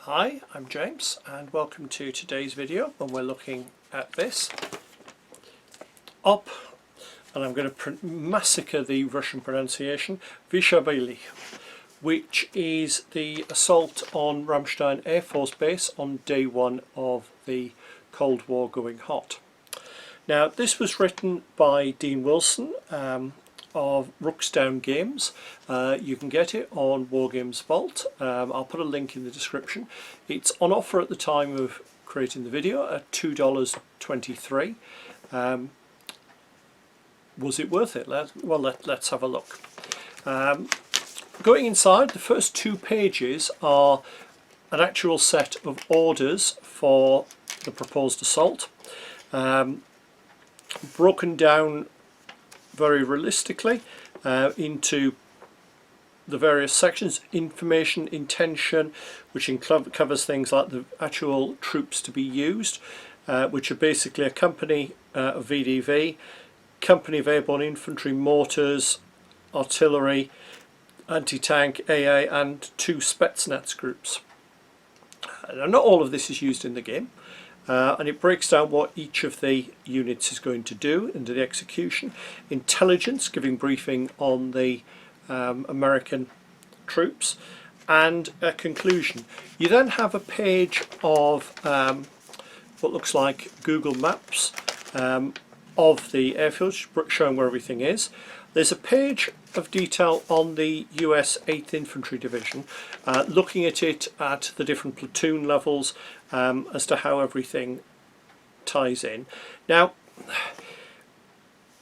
Hi, I'm James and welcome to today's video when we're looking at this up, and I'm going to massacre the Russian pronunciation, VYSHiBALY, which is the assault on Ramstein Air Force Base on day one of the Cold War going hot. Now this was written by Dean Wilson of Rooksdown games. You can get it on Wargames Vault. I'll put a link in the description. It's on offer at the time of creating the video at $2.23. Was it worth it? Let's have a look. Going inside, the first 2 pages are an actual set of orders for the proposed assault, broken down very realistically into the various sections: information, intention, which covers things like the actual troops to be used, which are basically a company of VDV, company of airborne infantry, mortars, artillery, anti-tank, AA, and 2 Spetznaz groups. Now, not all of this is used in the game, and it breaks down what each of the units is going to do into the execution. Intelligence, giving briefing on the American troops, and a conclusion. You then have a page of what looks like Google Maps of the airfield, showing where everything is. There's a page of detail on the US 8th Infantry Division, looking at it at the different platoon levels as to how everything ties in. Now,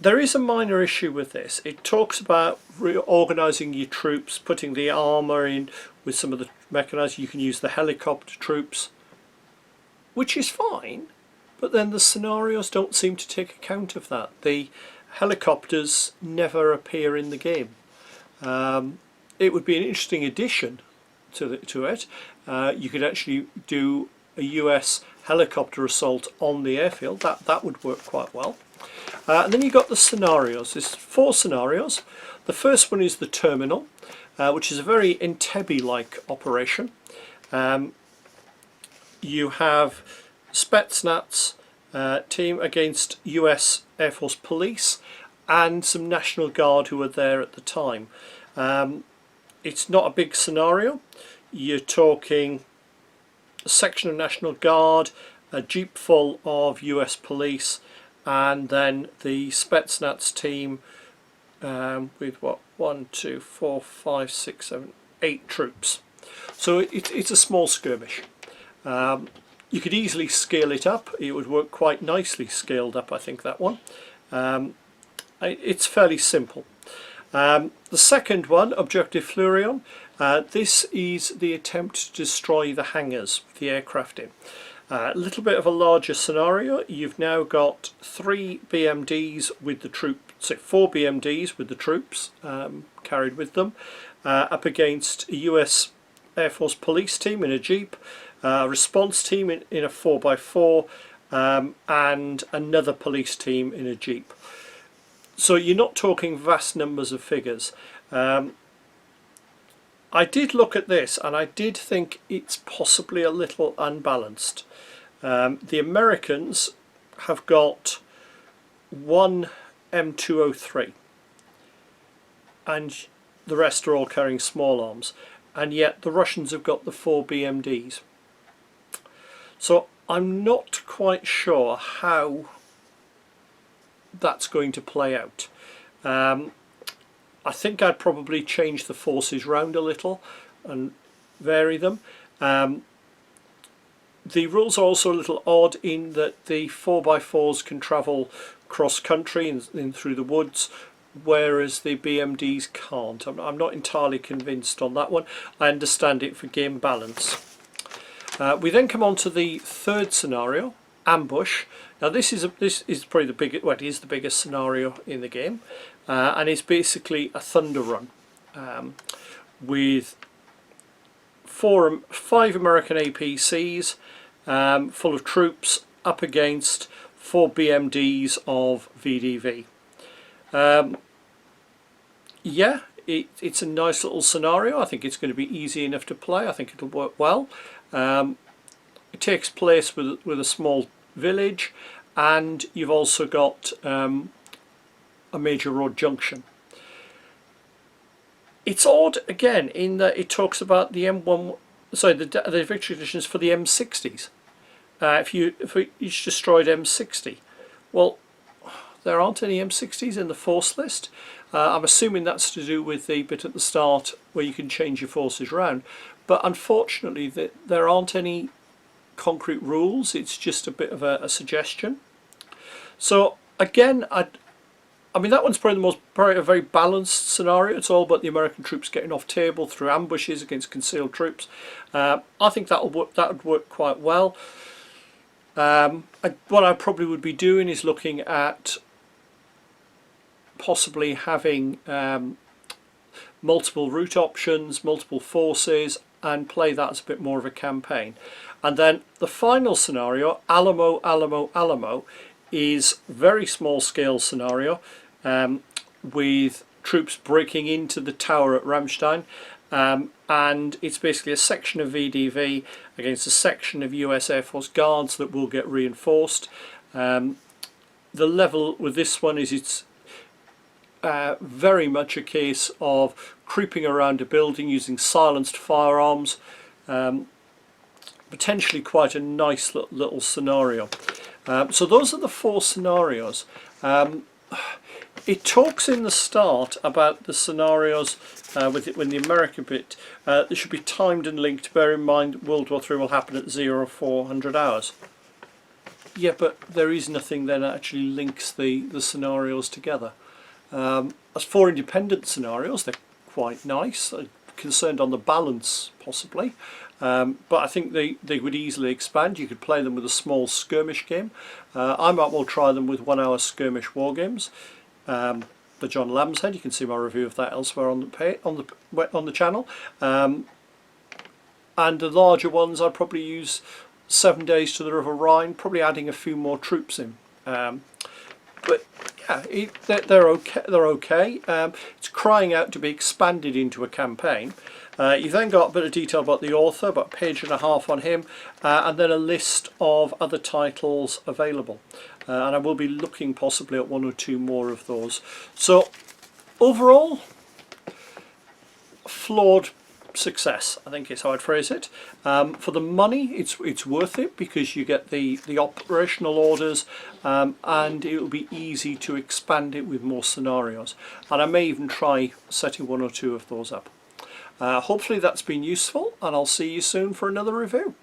there is a minor issue with this. It talks about reorganising your troops, putting the armour in with some of the mechanised. You can use the helicopter troops, which is fine, but then the scenarios don't seem to take account of that. The helicopters never appear in the game. It would be an interesting addition to it. You could actually do a US helicopter assault on the airfield. That would work quite well. And then you've got the scenarios. There's 4 scenarios. The first one is the terminal, which is a very Entebbe-like operation. You have Spetznaz team against US Air Force Police and some National Guard who were there at the time. It's not a big scenario. You're talking a section of National Guard, a jeep full of US Police, and then the Spetznaz team with what, 1, 2, 4, 5, 6, 7, 8 troops. So it's a small skirmish. You could easily scale it up. It would work quite nicely scaled up, I think, that one. It's fairly simple. The second one, Objective Fleurion, this is the attempt to destroy the hangars with the aircraft in. A little bit of a larger scenario. You've now got 3 BMDs with the troops, so 4 BMDs with the troops carried with them, up against a US Air Force Police team in a jeep, response team in a 4x4, and another police team in a jeep. So you're not talking vast numbers of figures. I did look at this and I did think it's possibly a little unbalanced. The Americans have got 1 M203 and the rest are all carrying small arms, and yet the Russians have got the 4 BMDs. So I'm not quite sure how that's going to play out. I think I'd probably change the forces round a little and vary them. The rules are also a little odd in that the 4x4s can travel cross country and through the woods, whereas the BMDs can't. I'm not entirely convinced on that one. I understand it for game balance. We then come on to the third scenario, ambush. Now this is probably the biggest. Well, it is the biggest scenario in the game, and it's basically a thunder run with 5 American APCs full of troops up against 4 BMDs of VDV. Yeah, it's a nice little scenario. I think it's going to be easy enough to play. I think it'll work well. It takes place with a small village, and you've also got a major road junction. It's odd again in that it talks about the M1, sorry, the victory conditions for the M60s. If each destroyed M60, well, there aren't any M60s in the force list. I'm assuming that's to do with the bit at the start where you can change your forces around, but unfortunately there aren't any concrete rules. It's just a bit of a suggestion. So again, I mean, that one's probably a very balanced scenario. It's all about the American troops getting off table through ambushes against concealed troops. I think that would work quite well. What I probably would be doing is looking at possibly having multiple route options, multiple forces, and play that as a bit more of a campaign. And then the final scenario, Alamo, Alamo, Alamo, is very small scale scenario with troops breaking into the tower at Ramstein, and it's basically a section of VDV against a section of US Air Force Guards that will get reinforced. The level with this one is it's very much a case of creeping around a building using silenced firearms. Potentially quite a nice little scenario. So those are the 4 scenarios. It talks in the start about the scenarios when the American bit, they should be timed and linked. Bear in mind World War III will happen at 0 or 400 hours. Yeah, but there is nothing then that actually links the scenarios together. As 4 independent scenarios, they're quite nice. I'm concerned on the balance possibly. But I think they would easily expand. You could play them with a small skirmish game. I might well try them with 1 hour skirmish war games. The John Lambshead, you can see my review of that elsewhere on the channel. And the larger ones I'd probably use 7 days to the River Rhine, probably adding a few more troops in. But yeah, they're okay. They're okay. It's crying out to be expanded into a campaign. You've then got a bit of detail about the author, about a page and a half on him, and then a list of other titles available. And I will be looking possibly at 1 or 2 more of those. So overall, flawed success, I think is how I'd phrase it. For the money, it's worth it because you get the operational orders, and it will be easy to expand it with more scenarios. And I may even try setting 1 or 2 of those up. Hopefully that's been useful, and I'll see you soon for another review.